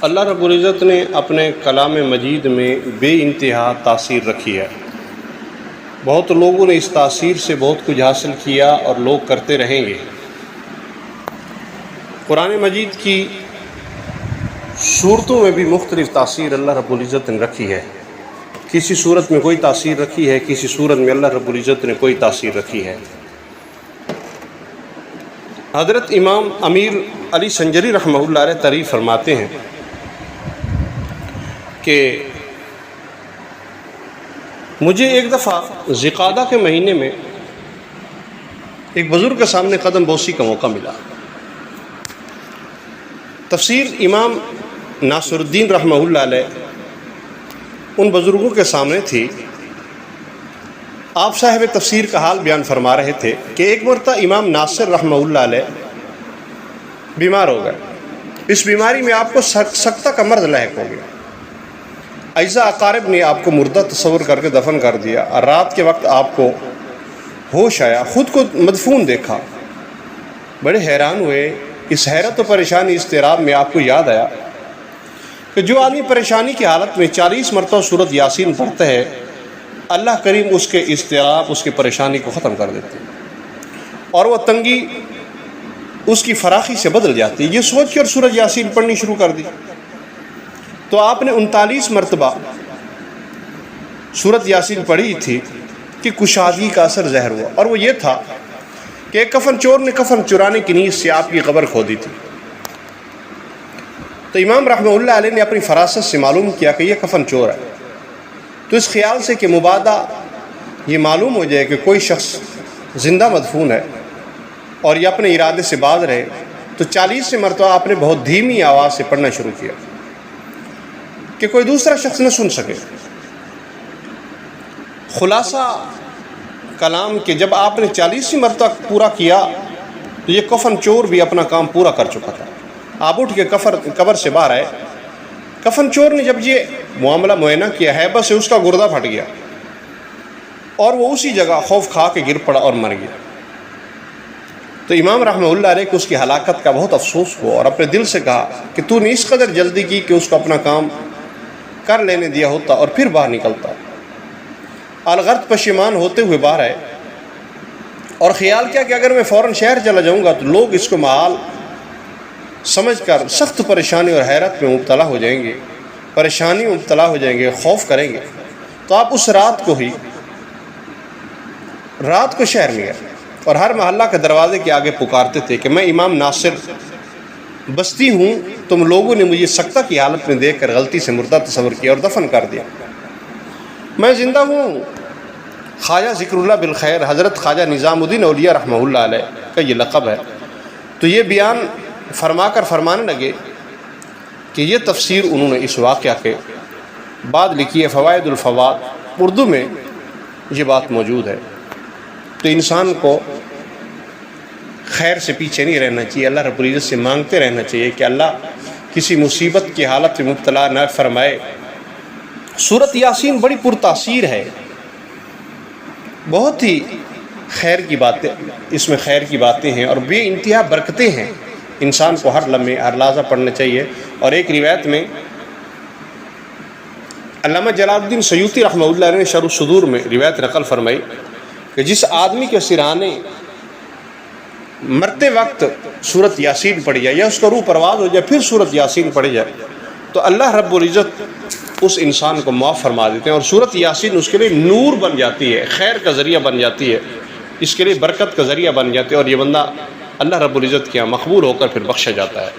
اللہ رب العزت نے اپنے کلام مجید میں بے انتہا تاثیر رکھی ہے۔ بہت لوگوں نے اس تاثیر سے بہت کچھ حاصل کیا اور لوگ کرتے رہیں گے۔ قرآن مجید کی صورتوں میں بھی مختلف تاثیر اللہ رب العزت نے رکھی ہے۔ کسی صورت میں کوئی تاثیر رکھی ہے، کسی صورت میں اللہ رب العزت نے کوئی تاثیر رکھی ہے۔ حضرت امام امیر علی سنجری رحمہ اللہ علیہ تعریف فرماتے ہیں کہ مجھے ایک دفعہ ذوالقعدہ کے مہینے میں ایک بزرگ کے سامنے قدم بوسی کا موقع ملا۔ تفسیر امام ناصر الدین رحمہ اللہ علیہ ان بزرگوں کے سامنے تھی۔ آپ صاحب تفسیر کا حال بیان فرما رہے تھے کہ ایک مرتبہ امام ناصر رحمہ اللہ علیہ بیمار ہو گئے۔ اس بیماری میں آپ کو سکتہ کا مرض لاحق ہو گیا۔ اعزاء اقارب نے آپ کو مردہ تصور کر کے دفن کر دیا اور رات کے وقت آپ کو ہوش آیا، خود کو مدفون دیکھا، بڑے حیران ہوئے۔ اس حیرت و پریشانی اضطراب میں آپ کو یاد آیا کہ جو آدمی پریشانی کی حالت میں 40 مرتبہ سورۃ یاسین پڑھتا ہے، اللہ کریم اس کے اضطراب، اس کی پریشانی کو ختم کر دیتے ہیں اور وہ تنگی اس کی فراخی سے بدل جاتی ہے۔ یہ سوچ کر سورۃ یاسین پڑھنی شروع کر دی تو آپ نے 39 مرتبہ سورۃ یاسین پڑھی تھی کہ کشادگی کا اثر ظاہر ہوا، اور وہ یہ تھا کہ ایک کفن چور نے کفن چرانے کی نیت سے آپ کی قبر کھودی تھی۔ تو امام رحمہ اللہ علیہ نے اپنی فراست سے معلوم کیا کہ یہ کفن چور ہے، تو اس خیال سے کہ مبادا یہ معلوم ہو جائے کہ کوئی شخص زندہ مدفون ہے اور یہ اپنے ارادے سے باز رہے، تو 40 مرتبہ آپ نے بہت دھیمی آواز سے پڑھنا شروع کیا کہ کوئی دوسرا شخص نہ سن سکے۔ خلاصہ کلام کہ جب آپ نے 40 مرتبہ پورا کیا تو یہ کفن چور بھی اپنا کام پورا کر چکا تھا۔ آپ اٹھ کے قبر سے باہر آئے۔ کفن چور نے جب یہ معاملہ معائنہ کیا، ہیبت سے اس کا گردہ پھٹ گیا اور وہ اسی جگہ خوف کھا کے گر پڑا اور مر گیا۔ تو امام رحمہ اللہ علیہ کو اس کی ہلاکت کا بہت افسوس ہوا اور اپنے دل سے کہا کہ تو نے اس قدر جلدی کی کہ اس کو اپنا کام کر لینے دیا ہوتا اور پھر باہر نکلتا۔ الغرض پشیمان ہوتے ہوئے باہر آئے اور خیال کیا کہ اگر میں فوراً شہر چلا جاؤں گا تو لوگ اس کو محال سمجھ کر سخت پریشانی اور حیرت میں مبتلا ہو جائیں گے، پریشانی میں مبتلا ہو جائیں گے، خوف کریں گے۔ تو آپ اس رات کو شہر میں گئے اور ہر محلہ کے دروازے کے آگے پکارتے تھے کہ میں امام ناصر بستی ہوں، تم لوگوں نے مجھے سکتہ کی حالت میں دیکھ کر غلطی سے مردہ تصور کیا اور دفن کر دیا۔ میں زندہ ہوں۔ خواجہ ذکر اللہ بالخیر حضرت خواجہ نظام الدین اولیاء رحمہ اللہ علیہ کا یہ لقب ہے۔ تو یہ بیان فرما کر فرمانے لگے کہ یہ تفسیر انہوں نے اس واقعہ کے بعد لکھی ہے، فوائد الفوائد، اردو میں یہ بات موجود ہے۔ تو انسان کو خیر سے پیچھے نہیں رہنا چاہیے، اللہ رب العزت سے مانگتے رہنا چاہیے کہ اللہ کسی مصیبت کی حالت میں مبتلا نہ فرمائے۔ سورۃ یاسین بڑی پرتاثیر ہے، بہت ہی خیر کی باتیں اس میں خیر کی باتیں ہیں اور بے انتہا برکتیں ہیں۔ انسان کو ہر لمحے ہر لحظہ پڑھنا چاہیے۔ اور ایک روایت میں علامہ جلال الدین سیوطی رحمہ اللہ علیہ نے شرح الصدور میں روایت نقل فرمائی کہ جس آدمی کے سرانے مرتے وقت سورۃ یاسین پڑھی جائے یا اس کا روح پرواز ہو جائے پھر سورۃ یاسین پڑھی جائے تو اللہ رب العزت اس انسان کو معاف فرما دیتے ہیں، اور سورۃ یاسین اس کے لیے نور بن جاتی ہے، خیر کا ذریعہ بن جاتی ہے، اس کے لیے برکت کا ذریعہ بن جاتی ہے، اور یہ بندہ اللہ رب العزت کے یہاں مقبول ہو کر پھر بخشا جاتا ہے۔